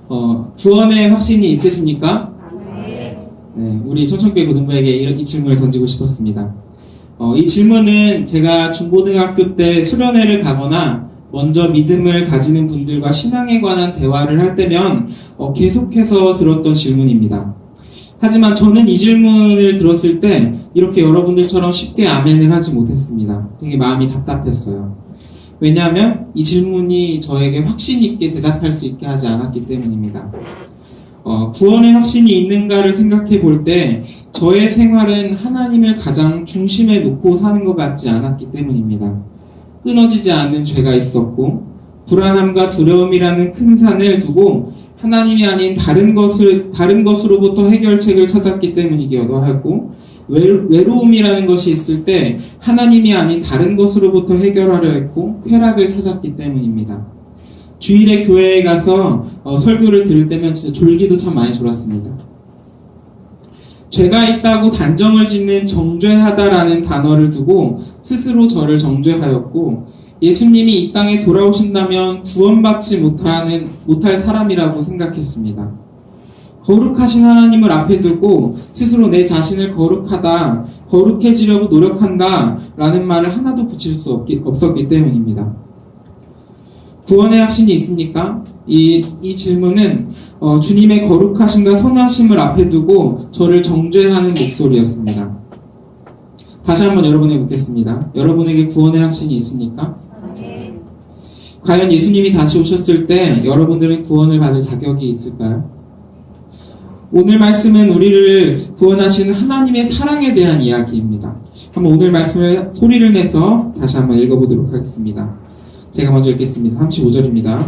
구원의 확신이 있으십니까? 네, 우리 청천교회 고등부에게 이 질문을 던지고 싶었습니다. 이 질문은 제가 중고등학교 때 수련회를 가거나 먼저 믿음을 가지는 분들과 신앙에 관한 대화를 할 때면 계속해서 들었던 질문입니다. 하지만 저는 이 질문을 들었을 때 이렇게 여러분들처럼 쉽게 아멘을 하지 못했습니다. 되게 마음이 답답했어요. 왜냐하면 이 질문이 저에게 확신 있게 대답할 수 있게 하지 않았기 때문입니다. 구원의 확신이 있는가를 생각해 볼 때 저의 생활은 하나님을 가장 중심에 놓고 사는 것 같지 않았기 때문입니다. 끊어지지 않는 죄가 있었고 불안함과 두려움이라는 큰 산을 두고 하나님이 아닌 다른 것으로부터 해결책을 찾았기 때문이기도 하고 외로움이라는 것이 있을 때 하나님이 아닌 다른 것으로부터 해결하려 했고 쾌락을 찾았기 때문입니다. 주일에 교회에 가서 설교를 들을 때면 진짜 졸기도 참 많이 졸았습니다. 죄가 있다고 단정을 짓는 정죄하다라는 단어를 두고 스스로 저를 정죄하였고 예수님이 이 땅에 돌아오신다면 구원받지 못할 사람이라고 생각했습니다. 거룩하신 하나님을 앞에 두고 스스로 내 자신을 거룩해지려고 노력한다 라는 말을 하나도 붙일 수 없었기 때문입니다. 구원의 확신이 있습니까? 이 질문은 주님의 거룩하심과 선하심을 앞에 두고 저를 정죄하는 목소리였습니다. 다시 한번 여러분에게 묻겠습니다. 여러분에게 구원의 확신이 있습니까? 과연 예수님이 다시 오셨을 때 여러분들은 구원을 받을 자격이 있을까요? 오늘 말씀은 우리를 구원하시는 하나님의 사랑에 대한 이야기입니다. 한번 오늘 말씀을 소리를 내서 다시 한번 읽어보도록 하겠습니다. 제가 먼저 읽겠습니다. 35절입니다.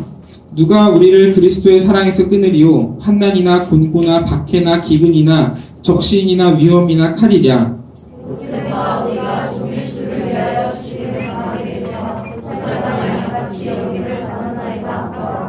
누가 우리를 그리스도의 사랑에서 끊으리요? 환난이나 곤고나 박해나 기근이나 적신이나 위험이나 칼이랴. 우리가 종일 주를 위하여 시름을 당하게 되며 사사당을 같이 여기를 받았나이다.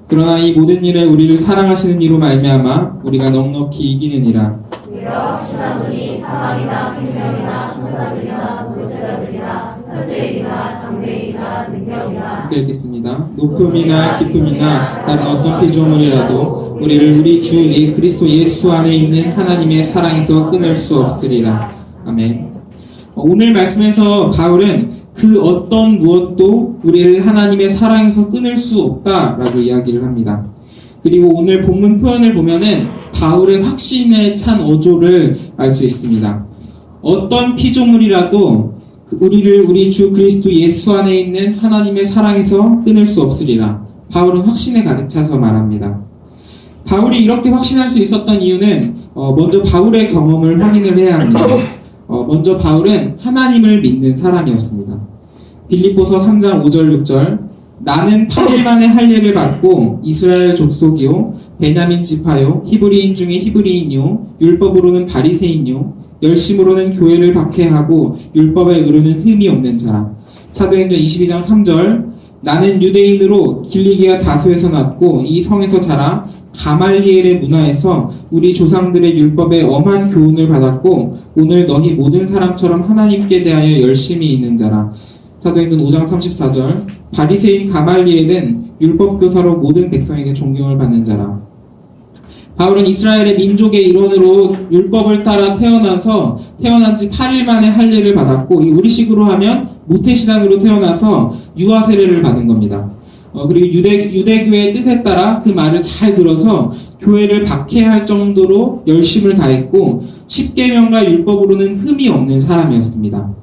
그러나 이 모든 일에 우리를 사랑하시는 이로 말미암아 우리가 넉넉히 이기느니라. 우리가 확신하노니 사망이나 생명이나 천사들이나 보좌들이나 현재일이나 장래일이나 능력이나 함께 읽겠습니다. 높음이나 기쁨이나 다른 어떤 피조물이라도 우리를 우리 주 그리스도 예수 안에 있는 하나님의 사랑에서 끊을 수 없으리라. 아멘. 오늘 말씀에서 바울은 그 어떤 무엇도 우리를 하나님의 사랑에서 끊을 수 없다라고 이야기를 합니다. 그리고 오늘 본문 표현을 보면은 바울의 확신에 찬 어조를 알 수 있습니다. 어떤 피조물이라도 우리를 우리 주 그리스도 예수 안에 있는 하나님의 사랑에서 끊을 수 없으리라. 바울은 확신에 가득 차서 말합니다. 바울이 이렇게 확신할 수 있었던 이유는 먼저 바울의 경험을 확인을 해야 합니다. 먼저 바울은 하나님을 믿는 사람이었습니다. 빌립보서 3장 5절 6절 나는 8일 만에 할례를 받고 이스라엘 족속이요 베냐민 지파요 히브리인 중에 히브리인이요 율법으로는 바리새인이요 열심으로는 교회를 박해하고 율법에 이르는 흠이 없는 자라. 사도행전 22장 3절 나는 유대인으로 길리기아 다소에서 났고 이 성에서 자라 가말리엘의 문화에서 우리 조상들의 율법에 엄한 교훈을 받았고 오늘 너희 모든 사람처럼 하나님께 대하여 열심히 있는 자라. 사도행전 5장 34절 바리새인 가말리엘은 율법교사로 모든 백성에게 존경을 받는 자라. 바울은 이스라엘의 민족의 일원으로 율법을 따라 태어난 지 8일 만에 할례를 받았고 우리식으로 하면 모태신앙으로 태어나서 유아 세례를 받은 겁니다. 그리고 유대교의 뜻에 따라 그 말을 잘 들어서 교회를 박해할 정도로 열심을 다했고 10계명과 율법으로는 흠이 없는 사람이었습니다.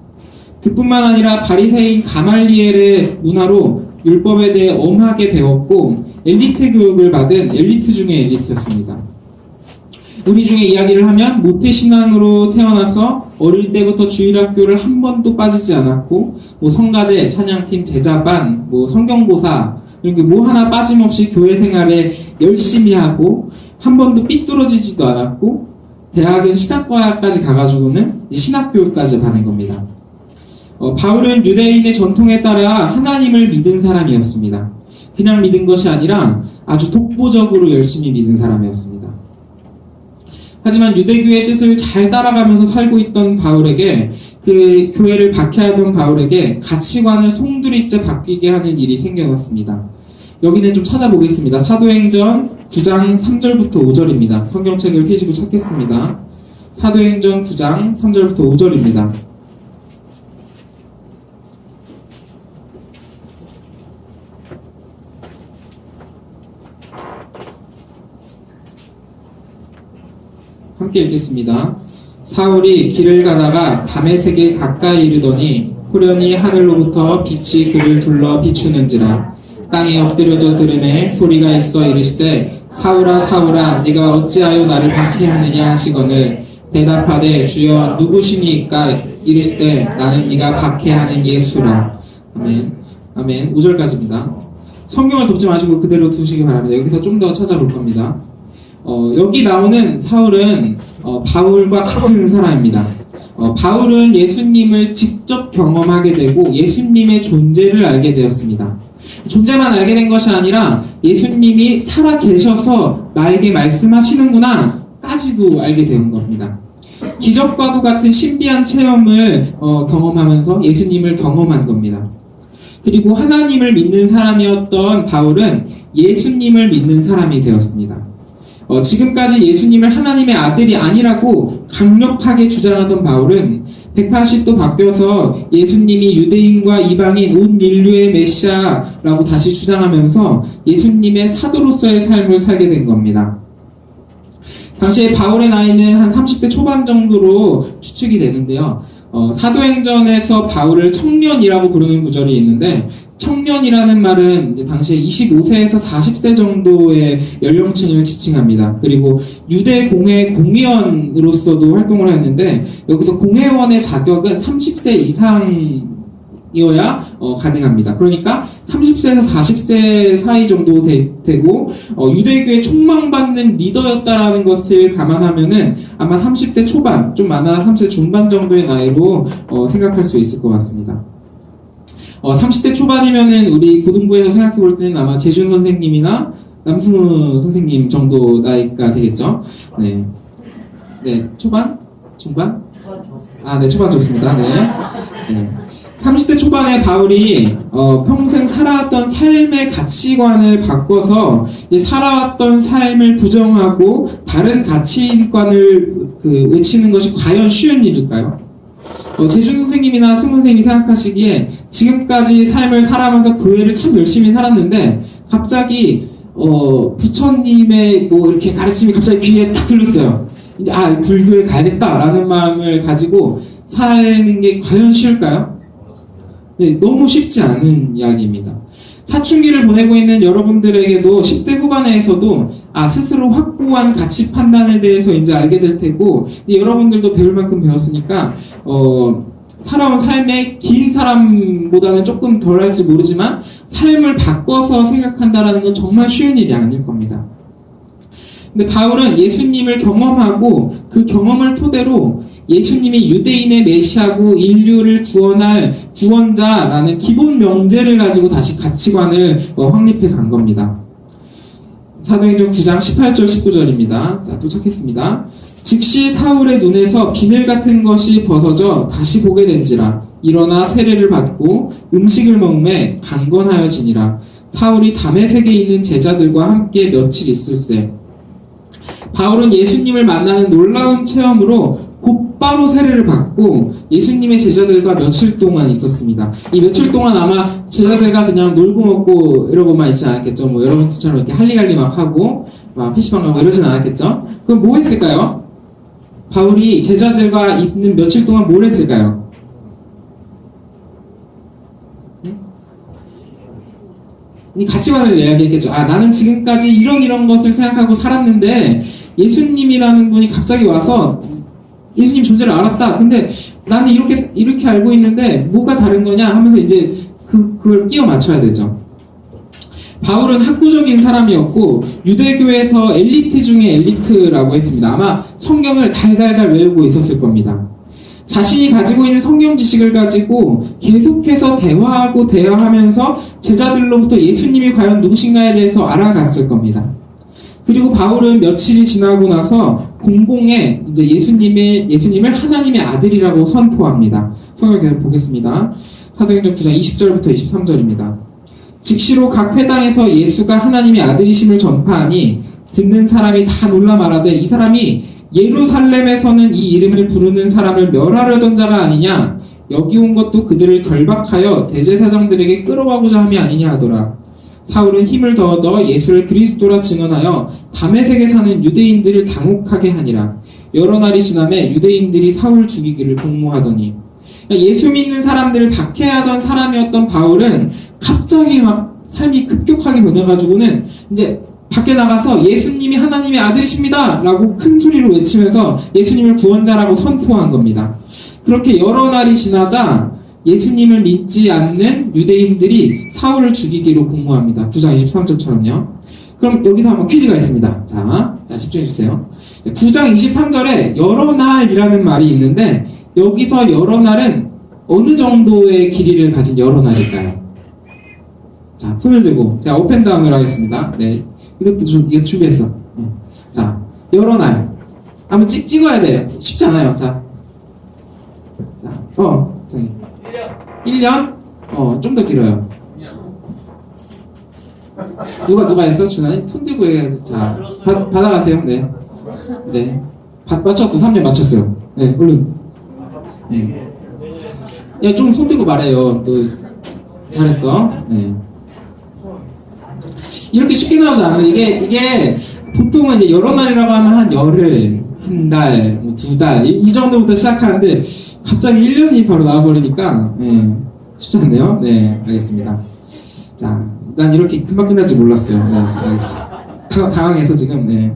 그뿐만 아니라 바리새인 가말리엘의 문화로 율법에 대해 엄하게 배웠고 엘리트 교육을 받은 엘리트 중의 엘리트였습니다. 우리 중에 이야기를 하면 모태신앙으로 태어나서 어릴 때부터 주일학교를 한 번도 빠지지 않았고 성가대, 찬양팀, 제자반, 성경보사 이렇게 하나 빠짐없이 교회 생활에 열심히 하고 한 번도 삐뚤어지지도 않았고 대학은 신학과까지 가가지고는 신학교육까지 받은 겁니다. 바울은 유대인의 전통에 따라 하나님을 믿은 사람이었습니다. 그냥 믿은 것이 아니라 아주 독보적으로 열심히 믿은 사람이었습니다. 하지만 유대교의 뜻을 잘 따라가면서 살고 있던 바울에게 그 교회를 박해하던 바울에게 가치관을 송두리째 바뀌게 하는 일이 생겨났습니다. 여기는 좀 찾아보겠습니다. 사도행전 9장 3절부터 5절입니다. 성경책을 펴시고 찾겠습니다. 사도행전 9장 3절부터 5절입니다. 함께 읽겠습니다. 사울이 길을 가다가 다메섹에 가까이 이르더니 호련히 하늘로부터 빛이 그를 둘러 비추는지라. 땅에 엎드려져 들음에 소리가 있어 이르시되 사울아 사울아 네가 어찌하여 나를 박해하느냐 하시거늘 대답하되 주여 누구시니까 이르시되 나는 네가 박해하는 예수라. 아멘. 아멘. 5절까지입니다. 성경을 덮지 마시고 그대로 두시기 바랍니다. 여기서 좀 더 찾아볼 겁니다. 여기 나오는 사울은 바울과 같은 사람입니다. 바울은 예수님을 직접 경험하게 되고 예수님의 존재를 알게 되었습니다. 존재만 알게 된 것이 아니라 예수님이 살아 계셔서 나에게 말씀하시는구나 까지도 알게 된 겁니다. 기적과도 같은 신비한 체험을 경험하면서 예수님을 경험한 겁니다. 그리고 하나님을 믿는 사람이었던 바울은 예수님을 믿는 사람이 되었습니다. 지금까지 예수님을 하나님의 아들이 아니라고 강력하게 주장하던 바울은 180도 바뀌어서 예수님이 유대인과 이방인 온 인류의 메시아라고 다시 주장하면서 예수님의 사도로서의 삶을 살게 된 겁니다. 당시에 바울의 나이는 한 30대 초반 정도로 추측이 되는데요. 사도행전에서 바울을 청년이라고 부르는 구절이 있는데 청년이라는 말은 이제 당시에 25세에서 40세 정도의 연령층을 지칭합니다. 그리고 유대 공회 공의원으로서도 활동을 했는데 여기서 공회원의 자격은 30세 이상이어야 가능합니다. 그러니까 30세에서 40세 사이 정도 되고 유대교의 촉망받는 리더였다라는 것을 감안하면은 아마 30대 초반, 좀 많아 30대 중반 정도의 나이로 생각할 수 있을 것 같습니다. 30대 초반이면은 우리 고등부에서 생각해 볼 때는 아마 재준 선생님이나 남승우 선생님 정도 나이가 되겠죠. 네. 네, 초반? 중반? 아, 네, 초반 좋습니다. 네. 네. 30대 초반에 바울이 평생 살아왔던 삶의 가치관을 바꿔서 살아왔던 삶을 부정하고 다른 가치관을 외치는 것이 과연 쉬운 일일까요? 재준 선생님이나 승우 선생님이 생각하시기에 지금까지 삶을 살아가면서 교회를 참 열심히 살았는데 갑자기 부처님의 뭐 이렇게 가르침이 갑자기 귀에 딱 들렸어요. 이제 불교에 가야겠다라는 마음을 가지고 사는 게 과연 쉬울까요? 네, 너무 쉽지 않은 이야기입니다. 사춘기를 보내고 있는 여러분들에게도 10대 후반에서도 스스로 확고한 가치 판단에 대해서 이제 알게 될 테고 여러분들도 배울 만큼 배웠으니까 살아온 삶의 긴 사람보다는 조금 덜 할지 모르지만 삶을 바꿔서 생각한다라는 건 정말 쉬운 일이 아닐 겁니다. 근데 바울은 예수님을 경험하고 그 경험을 토대로 예수님이 유대인의 메시아고 인류를 구원할 구원자라는 기본 명제를 가지고 다시 가치관을 확립해 간 겁니다. 사도행전 9장 18절 19절입니다. 자, 또 찾겠습니다. 즉시 사울의 눈에서 비늘 같은 것이 벗어져 다시 보게 된지라. 일어나 세례를 받고 음식을 먹매 강건하여지니라. 사울이 다메섹에 있는 제자들과 함께 며칠 있을세. 바울은 예수님을 만나는 놀라운 체험으로 곧바로 세례를 받고 예수님의 제자들과 며칠 동안 있었습니다. 이 며칠 동안 아마 제자들과 그냥 놀고 먹고 이러고만 있지 않았겠죠. 뭐 여러분처럼 이렇게 할리갈리 막 하고 막 PC방 가고 이러진 않았겠죠. 그럼 뭐 했을까요? 바울이 제자들과 있는 며칠 동안 뭘 했을까요? 이 가치관을 이야기했겠죠. 나는 지금까지 이런 것을 생각하고 살았는데 예수님이라는 분이 갑자기 와서 예수님 존재를 알았다. 근데 나는 이렇게 알고 있는데 뭐가 다른 거냐 하면서 이제 그걸 끼워 맞춰야 되죠. 바울은 학구적인 사람이었고 유대교에서 엘리트 중에 엘리트라고 했습니다. 아마 성경을 달달달 외우고 있었을 겁니다. 자신이 가지고 있는 성경 지식을 가지고 계속해서 대화하면서 제자들로부터 예수님이 과연 누구신가에 대해서 알아갔을 겁니다. 그리고 바울은 며칠이 지나고 나서 공공에 이제 예수님을 하나님의 아들이라고 선포합니다. 성경 계속 보겠습니다. 사도행전 9장 20절부터 23절입니다. 즉시로 각 회당에서 예수가 하나님의 아들이심을 전파하니 듣는 사람이 다 놀라 말하되 이 사람이 예루살렘에서는 이 이름을 부르는 사람을 멸하려던 자가 아니냐? 여기 온 것도 그들을 결박하여 대제사장들에게 끌어가고자 함이 아니냐 하더라. 사울은 힘을 더 얻어 예수를 그리스도라 증언하여 다메섹에 사는 유대인들을 당혹하게 하니라. 여러 날이 지나매 유대인들이 사울 죽이기를 공모하더니, 예수 믿는 사람들을 박해하던 사람이었던 바울은 갑자기 막 삶이 급격하게 변해가지고는 이제 밖에 나가서 예수님이 하나님의 아들이십니다 라고 큰 소리로 외치면서 예수님을 구원자라고 선포한 겁니다. 그렇게 여러 날이 지나자 예수님을 믿지 않는 유대인들이 사울을 죽이기로 공모합니다. 9장 23절처럼요. 그럼 여기서 한번 퀴즈가 있습니다. 자 집중해주세요. 9장 23절에 여러 날이라는 말이 있는데 여기서 여러 날은 어느 정도의 길이를 가진 여러 날일까요? 자, 손을 들고 제가 오펜다운을 하겠습니다. 네, 이것도 이거 준비했어. 자, 여러 날 한번 찍어야 돼요. 쉽지 않아요. 자, 선생님. 1년? 좀 더 길어요. 누가 했어? 준하니? 손 들고 얘기해야지. 자, 받아가세요. 네. 네. 맞췄고, 3년 맞췄어요. 네, 얼른. 야, 좀 손 들고 말해요. 또, 잘했어. 네. 이렇게 쉽게 나오지 않아요. 이게, 보통은 이제 여러 날이라고 하면 한 열흘, 한 달, 뭐 2달, 이 정도부터 시작하는데, 갑자기 1년이 바로 나와버리니까, 쉽지 않네요. 네, 알겠습니다. 자, 난 이렇게 금방 끝날지 몰랐어요. 네, 알겠습니다. 당황해서 지금,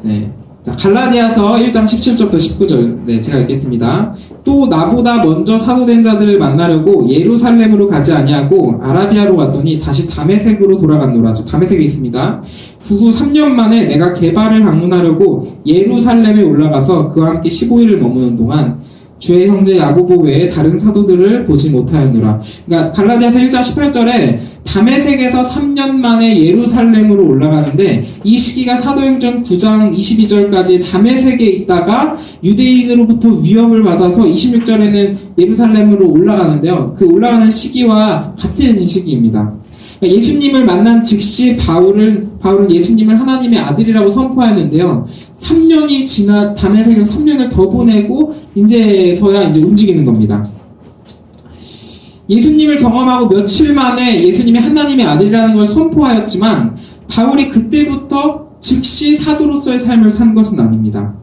네. 자, 갈라디아서 1장 17절부터 19절. 네, 제가 읽겠습니다. 또 나보다 먼저 사도된 자들을 만나려고 예루살렘으로 가지 아니하고 아라비아로 갔더니 다시 다메섹으로 돌아갔노라. 저 다메섹에 있습니다. 그 후 3년 만에 내가 게바를 방문하려고 예루살렘에 올라가서 그와 함께 15일을 머무는 동안 주의 형제 야고보 외에 다른 사도들을 보지 못하였노라. 그러니까 갈라디아서 1장 18절에 다메섹에서 3년 만에 예루살렘으로 올라가는데 이 시기가 사도행전 9장 22절까지 다메섹에 있다가 유대인으로부터 위협을 받아서 26절에는 예루살렘으로 올라가는데요. 그 올라가는 시기와 같은 시기입니다. 그러니까 예수님을 만난 즉시 바울은 예수님을 하나님의 아들이라고 선포하였는데요. 3년이 지나 다메섹에서 3년을 더 보내고 이제서야 움직이는 겁니다. 예수님을 경험하고 며칠 만에 예수님이 하나님의 아들이라는 걸 선포하였지만 바울이 그때부터 즉시 사도로서의 삶을 산 것은 아닙니다.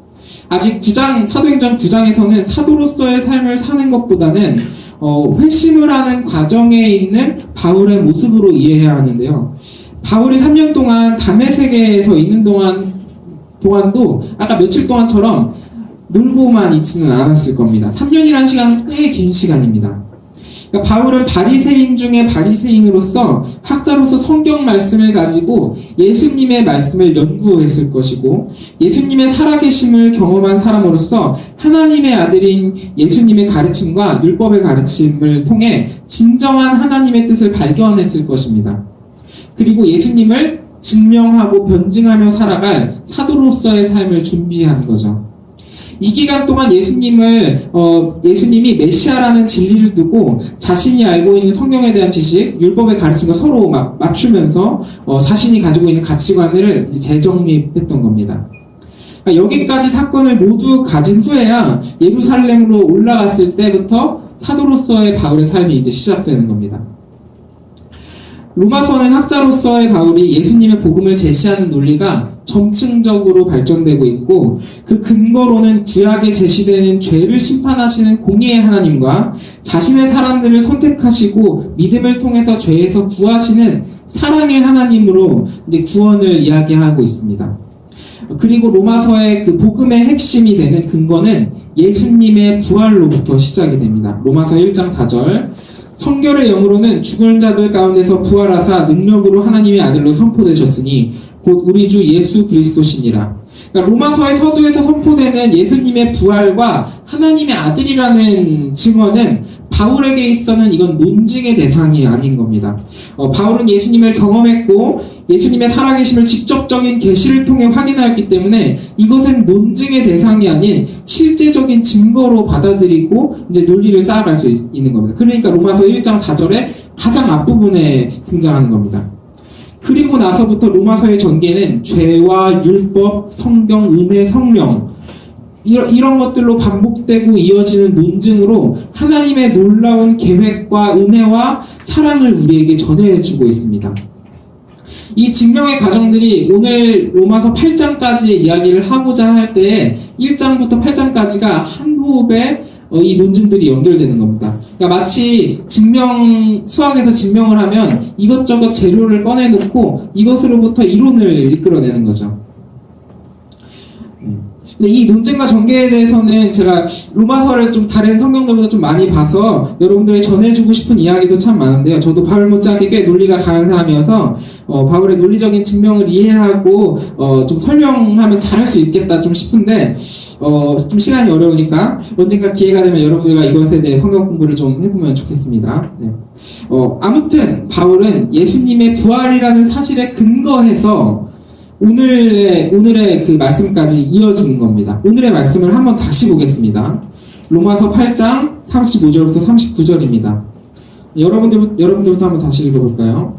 아직 사도행전 9장에서는 사도로서의 삶을 사는 것보다는 회심을 하는 과정에 있는 바울의 모습으로 이해해야 하는데요. 바울이 3년 동안 다메섹에서 있는 동안도 아까 며칠 동안처럼 놀고만 있지는 않았을 겁니다. 3년이라는 시간은 꽤 긴 시간입니다. 그러니까 바울은 바리새인 중에 바리새인으로서 학자로서 성경 말씀을 가지고 예수님의 말씀을 연구했을 것이고 예수님의 살아계심을 경험한 사람으로서 하나님의 아들인 예수님의 가르침과 율법의 가르침을 통해 진정한 하나님의 뜻을 발견했을 것입니다. 그리고 예수님을 증명하고 변증하며 살아갈 사도로서의 삶을 준비한 거죠. 이 기간 동안 예수님이 메시아라는 진리를 두고 자신이 알고 있는 성경에 대한 지식, 율법의 가르침과 서로 맞추면서 자신이 가지고 있는 가치관을 이제 재정립했던 겁니다. 그러니까 여기까지 사건을 모두 가진 후에야 예루살렘으로 올라갔을 때부터 사도로서의 바울의 삶이 이제 시작되는 겁니다. 로마서는 학자로서의 바울이 예수님의 복음을 제시하는 논리가 점층적으로 발전되고 있고 그 근거로는 구약에 제시되는 죄를 심판하시는 공의의 하나님과 자신의 사람들을 선택하시고 믿음을 통해서 죄에서 구하시는 사랑의 하나님으로 이제 구원을 이야기하고 있습니다. 그리고 로마서의 그 복음의 핵심이 되는 근거는 예수님의 부활로부터 시작이 됩니다. 로마서 1장 4절 성결의 영으로는 죽은 자들 가운데서 부활하사 능력으로 하나님의 아들로 선포되셨으니 곧 우리 주 예수 그리스도시니라. 그러니까 로마서의 서두에서 선포되는 예수님의 부활과 하나님의 아들이라는 증언은 바울에게 있어서는 이건 논증의 대상이 아닌 겁니다. 바울은 예수님을 경험했고 예수님의 살아계심을 직접적인 계시를 통해 확인하였기 때문에 이것은 논증의 대상이 아닌 실제적인 증거로 받아들이고 이제 논리를 쌓아갈 수 있는 겁니다. 그러니까 로마서 1장 4절에 가장 앞부분에 등장하는 겁니다. 그리고 나서부터 로마서의 전개는 죄와 율법, 성경, 은혜, 성령 이런 것들로 반복되고 이어지는 논증으로 하나님의 놀라운 계획과 은혜와 사랑을 우리에게 전해주고 있습니다. 이 증명의 과정들이 오늘 로마서 8장까지의 이야기를 하고자 할 때 1장부터 8장까지가 한 호흡에 이 논증들이 연결되는 겁니다. 그러니까 마치 수학에서 증명을 하면 이것저것 재료를 꺼내놓고 이것으로부터 이론을 이끌어내는 거죠. 근데 이 논증과 전개에 대해서는 제가 로마서를 좀 다른 성경들보다 좀 많이 봐서 여러분들이 전해주고 싶은 이야기도 참 많은데요. 저도 바울 못지않게 꽤 논리가 강한 사람이어서 바울의 논리적인 증명을 이해하고 좀 설명하면 잘할 수 있겠다 좀 싶은데 좀 시간이 어려우니까 언젠가 기회가 되면 여러분들과 이것에 대해 성경 공부를 좀 해보면 좋겠습니다. 네. 아무튼 바울은 예수님의 부활이라는 사실에 근거해서 오늘의 그 말씀까지 이어지는 겁니다. 오늘의 말씀을 한번 다시 보겠습니다. 로마서 8장 35절부터 39절입니다. 여러분들부터 한번 다시 읽어볼까요?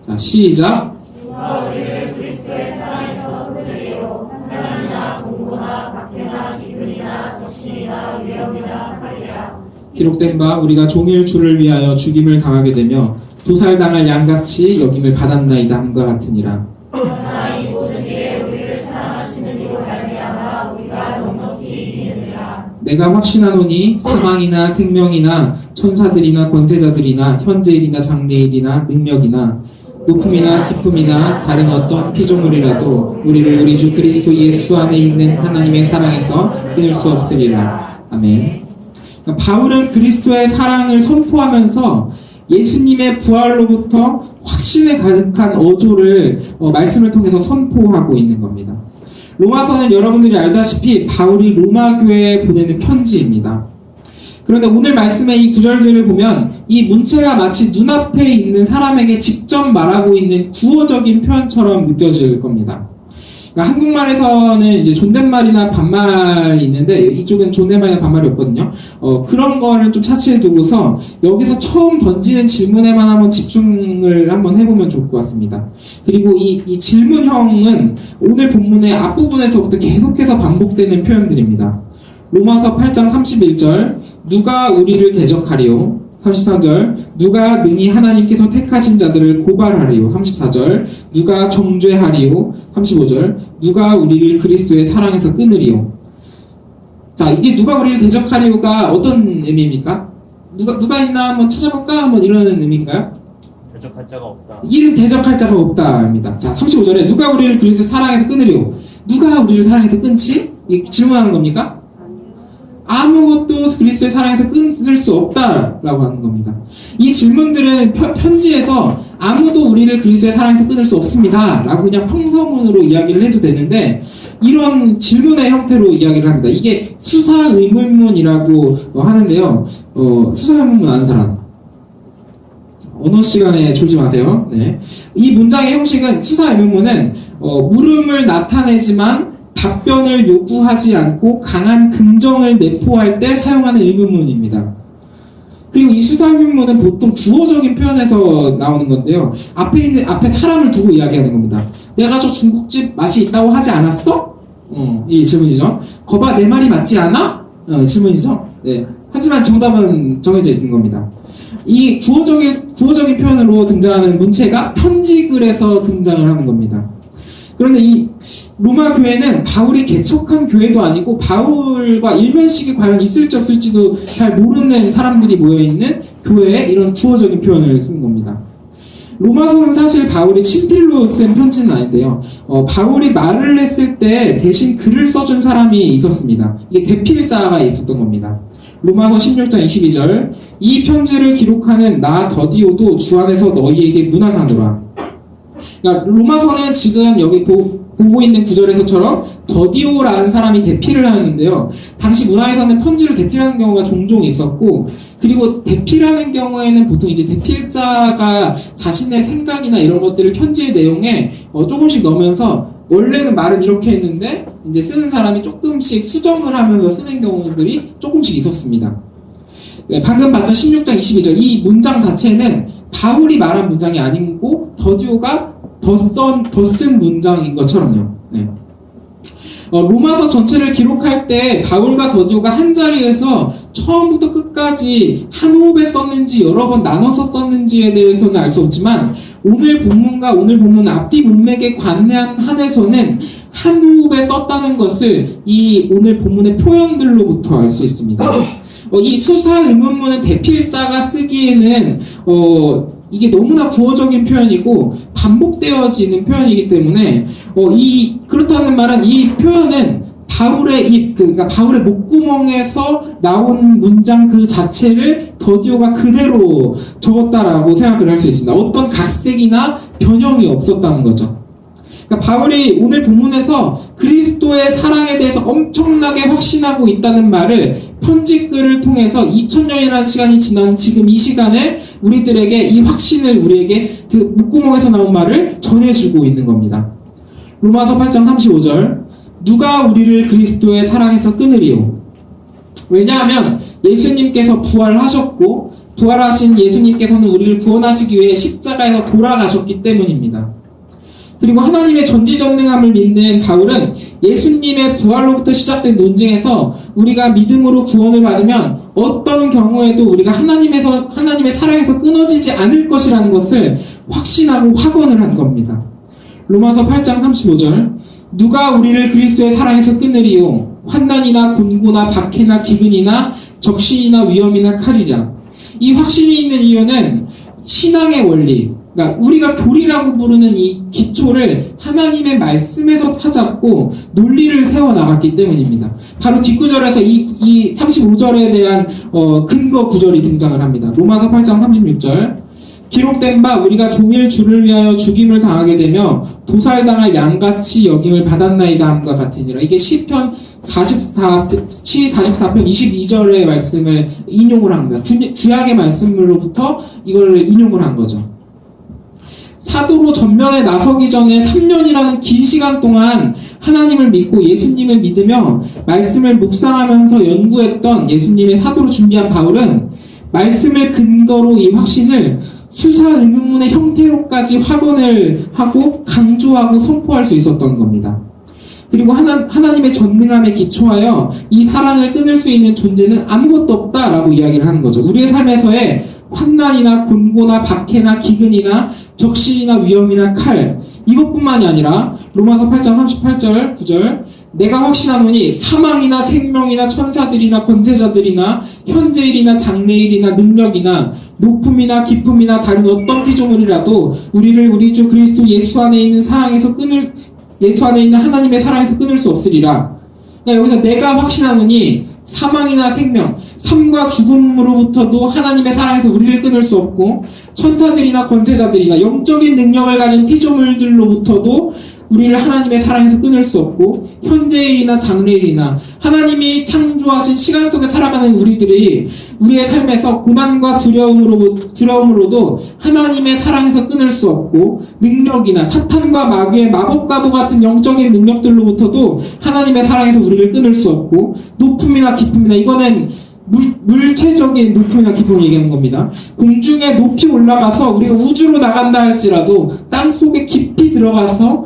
자, 시작. 누가 우리를 그리스도의 사랑에서 끊으리요. 하나님이나 공고나 박해나 기근이나 적신이나 위험이나 하리라. 기록된 바 우리가 종일 주를 위하여 죽임을 당하게 되며 도살당할 양같이 여김을 받았나이다 함과 같으니라. 그러나 이 모든 일에 우리를 사랑하시는 이로 말미암아 우리가 넉넉히 이기느니라. 내가 확신하노니 사망이나 생명이나 천사들이나 권세자들이나 현재일이나 장래일이나 능력이나 높음이나 깊음이나 다른 어떤 피조물이라도 우리를 우리 주 그리스도 예수 안에 있는 하나님의 사랑에서 끊을 수 없으리라. 아멘. 바울은 그리스도의 사랑을 선포하면서 예수님의 부활로부터 확신에 가득한 어조를 말씀을 통해서 선포하고 있는 겁니다. 로마서는 여러분들이 알다시피 바울이 로마 교회에 보내는 편지입니다. 그런데 오늘 말씀의 이 구절들을 보면 이 문체가 마치 눈앞에 있는 사람에게 직접 말하고 있는 구어적인 표현처럼 느껴질 겁니다. 그러니까 한국말에서는 이제 존댓말이나 반말이 있는데 이쪽은 존댓말이나 반말이 없거든요. 그런 거를 좀 차치해 두고서 여기서 처음 던지는 질문에만 한번 집중을 한번 해보면 좋을 것 같습니다. 그리고 이 질문형은 오늘 본문의 앞부분에서부터 계속해서 반복되는 표현들입니다. 로마서 8장 31절 누가 우리를 대적하리요? 33절 누가 능히 하나님께서 택하신 자들을 고발하리요? 34절 누가 정죄하리요? 35절 누가 우리를 그리스도의 사랑에서 끊으리요? 자, 이게 누가 우리를 대적하리요가 어떤 의미입니까? 누가 있나 한번 찾아볼까? 한번 이런 의미인가요? 대적할 자가 없다. 이를 대적할 자가 없다입니다. 자, 35절에 누가 우리를 그리스도의 사랑에서 끊으리요? 누가 우리를 사랑에서 끊지? 질문하는 겁니까? 아무것도 그리스도의 사랑에서 끊을 수 없다라고 하는 겁니다. 이 질문들은 편지에서 아무도 우리를 그리스도의 사랑에서 끊을 수 없습니다 라고 그냥 평서문으로 이야기를 해도 되는데 이런 질문의 형태로 이야기를 합니다. 이게 수사의문문이라고 하는데요. 수사의문문 아는 사람? 언어 시간에 졸지 마세요. 네. 이 문장의 형식은 수사의문문은 물음을 나타내지만 답변을 요구하지 않고 강한 긍정을 내포할 때 사용하는 의문문입니다. 그리고 이 수사의문문은 보통 구어적인 표현에서 나오는 건데요. 앞에 사람을 두고 이야기하는 겁니다. 내가 저 중국집 맛이 있다고 하지 않았어? 이 질문이죠. 거봐 내 말이 맞지 않아? 질문이죠. 네. 하지만 정답은 정해져 있는 겁니다. 이 구어적인 표현으로 등장하는 문체가 편지글에서 등장을 하는 겁니다. 그런데 이 로마 교회는 바울이 개척한 교회도 아니고 바울과 일면식이 과연 있을지 없을지도 잘 모르는 사람들이 모여있는 교회에 이런 구어적인 표현을 쓴 겁니다. 로마서는 사실 바울이 친필로 쓴 편지는 아닌데요. 바울이 말을 했을 때 대신 글을 써준 사람이 있었습니다. 이게 대필자가 있었던 겁니다. 로마서 16장 22절 이 편지를 기록하는 나 더디오도 주 안에서 너희에게 문안하노라. 그러니까 로마서는 지금 여기 보고 있는 구절에서처럼 더디오라는 사람이 대필을 하였는데요. 당시 문화에서는 편지를 대필하는 경우가 종종 있었고, 그리고 대필하는 경우에는 보통 이제 대필자가 자신의 생각이나 이런 것들을 편지의 내용에 조금씩 넣으면서 원래는 말은 이렇게 했는데 이제 쓰는 사람이 조금씩 수정을 하면서 쓰는 경우들이 조금씩 있었습니다. 방금 봤던 16장 22절 이 문장 자체는 바울이 말한 문장이 아니고 더디오가 더 쓴 문장인 것처럼요. 네. 로마서 전체를 기록할 때 바울과 더디오가 한 자리에서 처음부터 끝까지 한 호흡에 썼는지 여러 번 나눠서 썼는지에 대해서는 알 수 없지만 오늘 본문과 오늘 본문 앞뒤 문맥에 관한 한에서는 한 호흡에 썼다는 것을 이 오늘 본문의 표현들로부터 알 수 있습니다. 이 수사 의문문은 대필자가 쓰기에는 이게 너무나 구어적인 표현이고 반복되어지는 표현이기 때문에 그렇다는 말은 이 표현은 그러니까 바울의 목구멍에서 나온 문장 그 자체를 더디오가 그대로 적었다라고 생각을 할 수 있습니다. 어떤 각색이나 변형이 없었다는 거죠. 그러니까 바울이 오늘 본문에서 그리스도의 사랑에 대해서 엄청나게 확신하고 있다는 말을 편지글을 통해서 2000년이라는 시간이 지난 지금 이 시간에 우리들에게 이 확신을 우리에게 그 목구멍에서 나온 말을 전해주고 있는 겁니다. 로마서 8장 35절 누가 우리를 그리스도의 사랑에서 끊으리요? 왜냐하면 예수님께서 부활하셨고 부활하신 예수님께서는 우리를 구원하시기 위해 십자가에서 돌아가셨기 때문입니다. 그리고 하나님의 전지전능함을 믿는 바울은 예수님의 부활로부터 시작된 논쟁에서 우리가 믿음으로 구원을 받으면 어떤 경우에도 우리가 하나님의 사랑에서 끊어지지 않을 것이라는 것을 확신하고 확언을 한 겁니다. 로마서 8장 35절 누가 우리를 그리스도의 사랑에서 끊으리요? 환난이나 곤고나 박해나 기근이나 적신이나 위험이나 칼이랴. 이 확신이 있는 이유는 신앙의 원리, 그러니까 우리가 교리라고 부르는 이 기초를 하나님의 말씀에서 찾았고 논리를 세워나갔기 때문입니다. 바로 뒷구절에서 이 35절에 대한 근거 구절이 등장을 합니다. 로마서 8장 36절 기록된 바 우리가 종일 주를 위하여 죽임을 당하게 되며 도살당할 양같이 여김을 받았나이다 함과 같으니라. 이게 시편 44편 22절의 말씀을 인용을 합니다. 구약의 말씀으로부터 이걸 인용을 한 거죠. 사도로 전면에 나서기 전에 3년이라는 긴 시간 동안 하나님을 믿고 예수님을 믿으며 말씀을 묵상하면서 연구했던 예수님의 사도로 준비한 바울은 말씀을 근거로 이 확신을 수사 의문문의 형태로까지 확언을 하고 강조하고 선포할 수 있었던 겁니다. 그리고 하나님의 전능함에 기초하여 이 사랑을 끊을 수 있는 존재는 아무것도 없다라고 이야기를 하는 거죠. 우리의 삶에서의 환난이나 곤고나 박해나 기근이나 적신이나 위험이나 칼 이것뿐만이 아니라 로마서 8장 38절 9절 내가 확신하노니 사망이나 생명이나 천사들이나 권세자들이나 현재일이나 장래일이나 능력이나 높음이나 깊음이나 다른 어떤 피조물이라도 우리를 우리 주 그리스도 예수 안에 있는 하나님의 사랑에서 끊을 수 없으리라. 그러니까 여기서 내가 확신하노니 사망이나 생명, 삶과 죽음으로부터도 하나님의 사랑에서 우리를 끊을 수 없고 천사들이나 권세자들이나 영적인 능력을 가진 피조물들로부터도 우리를 하나님의 사랑에서 끊을 수 없고 현재일이나 장래일이나 하나님이 창조하신 시간 속에 살아가는 우리들이 우리의 삶에서 고난과 두려움으로도 하나님의 사랑에서 끊을 수 없고 능력이나 사탄과 마귀의 마법과도 같은 영적인 능력들로부터도 하나님의 사랑에서 우리를 끊을 수 없고 높음이나 깊음이나 이거는 물체적인 높음이나 기쁨을 얘기하는 겁니다. 공중에 높이 올라가서 우리가 우주로 나간다 할지라도 땅 속에 깊이 들어가서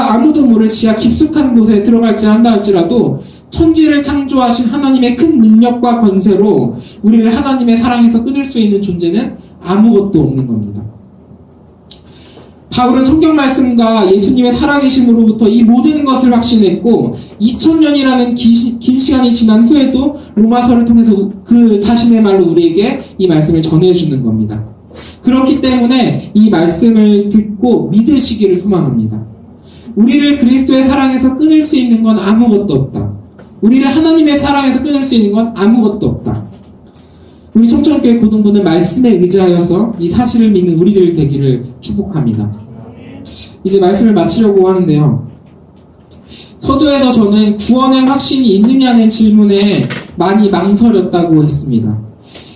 아무도 모를 지하 깊숙한 곳에 들어갈지 한다 할지라도 천지를 창조하신 하나님의 큰 능력과 권세로 우리를 하나님의 사랑에서 끊을 수 있는 존재는 아무것도 없는 겁니다. 바울은 성경 말씀과 예수님의 살아계심으로부터 이 모든 것을 확신했고 2000년이라는 긴 시간이 지난 후에도 로마서를 통해서 그 자신의 말로 우리에게 이 말씀을 전해주는 겁니다. 그렇기 때문에 이 말씀을 듣고 믿으시기를 소망합니다. 우리를 그리스도의 사랑에서 끊을 수 있는 건 아무것도 없다. 우리를 하나님의 사랑에서 끊을 수 있는 건 아무것도 없다. 우리 청천교회 고등부는 말씀에 의지하여서 이 사실을 믿는 우리들 되기를 축복합니다. 이제 말씀을 마치려고 하는데요. 서두에서 저는 구원의 확신이 있느냐는 질문에 많이 망설였다고 했습니다.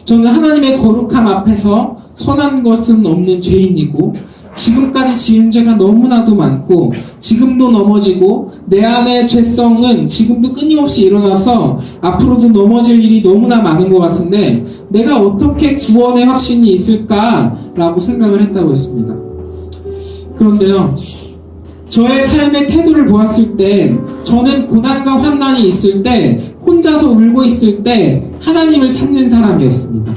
저는 하나님의 거룩함 앞에서 선한 것은 없는 죄인이고 지금까지 지은 죄가 너무나도 많고 지금도 넘어지고 내 안의 죄성은 지금도 끊임없이 일어나서 앞으로도 넘어질 일이 너무나 많은 것 같은데 내가 어떻게 구원의 확신이 있을까라고 생각을 했다고 했습니다. 그런데요, 저의 삶의 태도를 보았을 때 저는 고난과 환난이 있을 때 혼자서 울고 있을 때 하나님을 찾는 사람이었습니다.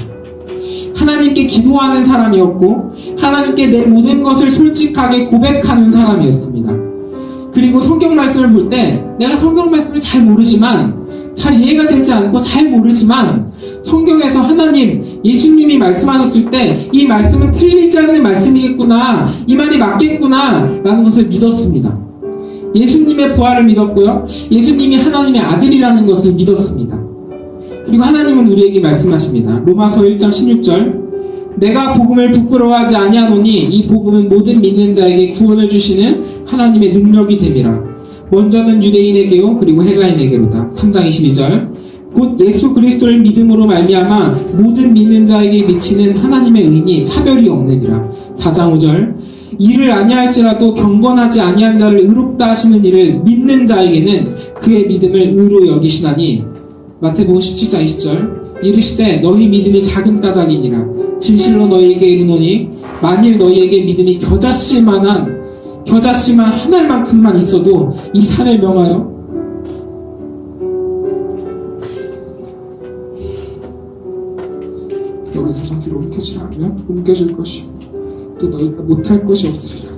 하나님께 기도하는 사람이었고 하나님께 내 모든 것을 솔직하게 고백하는 사람이었습니다. 그리고 성경 말씀을 볼 때 내가 성경 말씀을 잘 모르지만 잘 이해가 되지 않고 잘 모르지만 성경에서 하나님, 예수님이 말씀하셨을 때 이 말씀은 틀리지 않는 말씀이겠구나, 이 말이 맞겠구나 라는 것을 믿었습니다. 예수님의 부활을 믿었고요, 예수님이 하나님의 아들이라는 것을 믿었습니다. 그리고 하나님은 우리에게 말씀하십니다. 로마서 1장 16절, 내가 복음을 부끄러워하지 아니하노니 이 복음은 모든 믿는 자에게 구원을 주시는 하나님의 능력이 됨이라. 먼저는 유대인에게요 그리고 헬라인에게로다. 3장 22절, 곧 예수 그리스도를 믿음으로 말미암아 모든 믿는 자에게 미치는 하나님의 의니 차별이 없느니라. 4장 5절, 이를 아니할지라도 경건하지 아니한 자를 의롭다 하시는 이를 믿는 자에게는 그의 믿음을 의로 여기시나니. 마태복음 17장 20절, 이르시되 너희 믿음이 작은 까닭이니라. 진실로 너희에게 이르노니 만일 너희에게 믿음이 겨자씨만 한 알만큼만 있어도 이 산을 명하여 여기서 저기로 옮겨지라 하면 옮겨질 것이요 또 너희가 못할 것이 없으리라.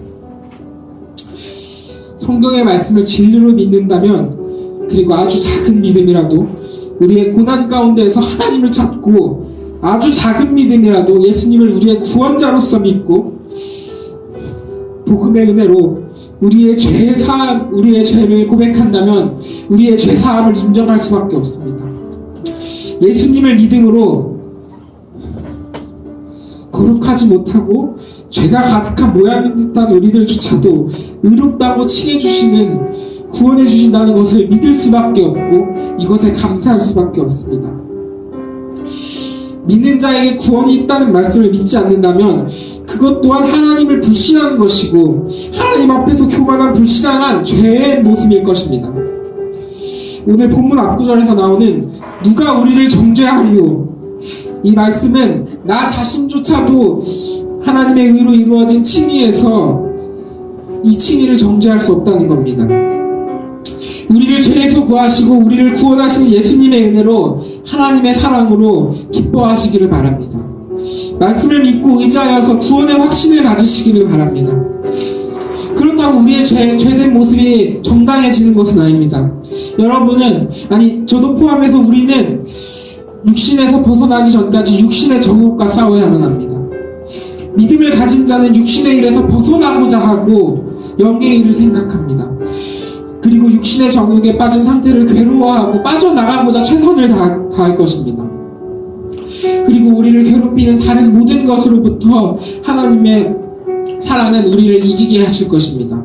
성경의 말씀을 진리로 믿는다면, 그리고 아주 작은 믿음이라도 우리의 고난 가운데에서 하나님을 찾고 아주 작은 믿음이라도 예수님을 우리의 구원자로서 믿고 복음의 은혜로 우리의 죄를 고백한다면 우리의 죄사함을 인정할 수밖에 없습니다. 예수님을 믿음으로 거룩하지 못하고 죄가 가득한 모양인 듯한 우리들조차도 의롭다고 칭해주시는, 구원해 주신다는 것을 믿을 수밖에 없고 이것에 감사할 수밖에 없습니다. 믿는 자에게 구원이 있다는 말씀을 믿지 않는다면 그것 또한 하나님을 불신하는 것이고 하나님 앞에서 교만한 불신앙한 죄의 모습일 것입니다. 오늘 본문 앞구절에서 나오는 누가 우리를 정죄하리요, 이 말씀은 나 자신조차도 하나님의 의로 이루어진 칭의에서 이 칭의를 정죄할 수 없다는 겁니다. 우리를 죄에서 구하시고 우리를 구원하시는 예수님의 은혜로 하나님의 사랑으로 기뻐하시기를 바랍니다. 말씀을 믿고 의지하여서 구원의 확신을 가지시기를 바랍니다. 그렇다고 우리의 죄된 모습이 정당해지는 것은 아닙니다. 여러분은, 아니 저도 포함해서 우리는 육신에서 벗어나기 전까지 육신의 정욕과 싸워야만 합니다. 믿음을 가진 자는 육신의 일에서 벗어나고자 하고 영의 일을 생각합니다. 그리고 육신의 정욕에 빠진 상태를 괴로워하고 빠져나가고자 최선을 다할 것입니다. 그리고 우리를 괴롭히는 다른 모든 것으로부터 하나님의 사랑은 우리를 이기게 하실 것입니다.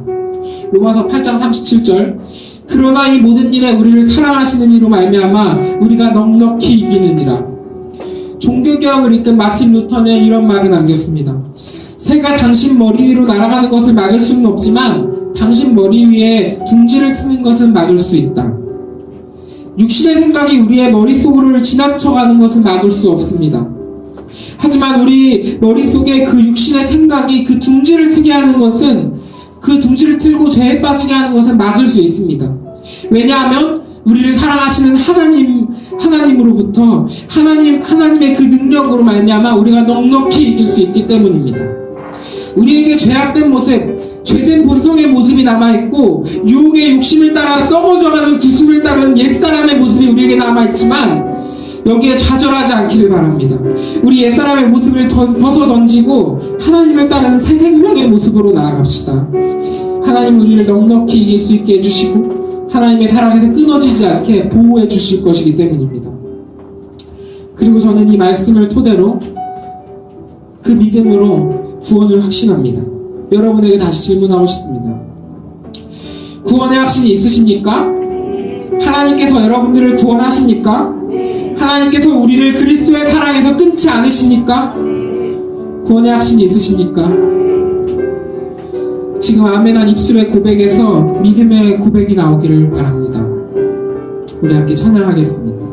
로마서 8장 37절, 그러나 이 모든 일에 우리를 사랑하시는 이로 말미암아 우리가 넉넉히 이기느니라. 종교개혁을 이끈 마틴 루터는 이런 말을 남겼습니다. 새가 당신 머리 위로 날아가는 것을 막을 수는 없지만 당신 머리 위에 둥지를 트는 것은 막을 수 있다. 육신의 생각이 우리의 머릿속으로 지나쳐가는 것은 막을 수 없습니다. 하지만 우리 머릿속에 그 육신의 생각이 그 둥지를 트게 하는 것은, 그 둥지를 틀고 죄에 빠지게 하는 것은 막을 수 있습니다. 왜냐하면 우리를 사랑하시는 하나님으로부터 하나님의 그 능력으로 말미암아 우리가 넉넉히 이길 수 있기 때문입니다. 우리에게 죄악된 모습, 죄된 본성의 모습이 남아있고 유혹의 욕심을 따라 썩어져가는 구습을 따르는 옛사람의 모습이 우리에게 남아있지만 여기에 좌절하지 않기를 바랍니다. 우리 옛사람의 모습을 벗어던지고 하나님을 따르는 새 생명의 모습으로 나아갑시다. 하나님 우리를 넉넉히 이길 수 있게 해주시고 하나님의 사랑에서 끊어지지 않게 보호해 주실 것이기 때문입니다. 그리고 저는 이 말씀을 토대로 그 믿음으로 구원을 확신합니다. 여러분에게 다시 질문하고 싶습니다. 구원의 확신이 있으십니까? 하나님께서 여러분들을 구원하십니까? 하나님께서 우리를 그리스도의 사랑에서 끊지 않으십니까? 구원의 확신이 있으십니까? 지금 아멘한 입술의 고백에서 믿음의 고백이 나오기를 바랍니다. 우리 함께 찬양하겠습니다.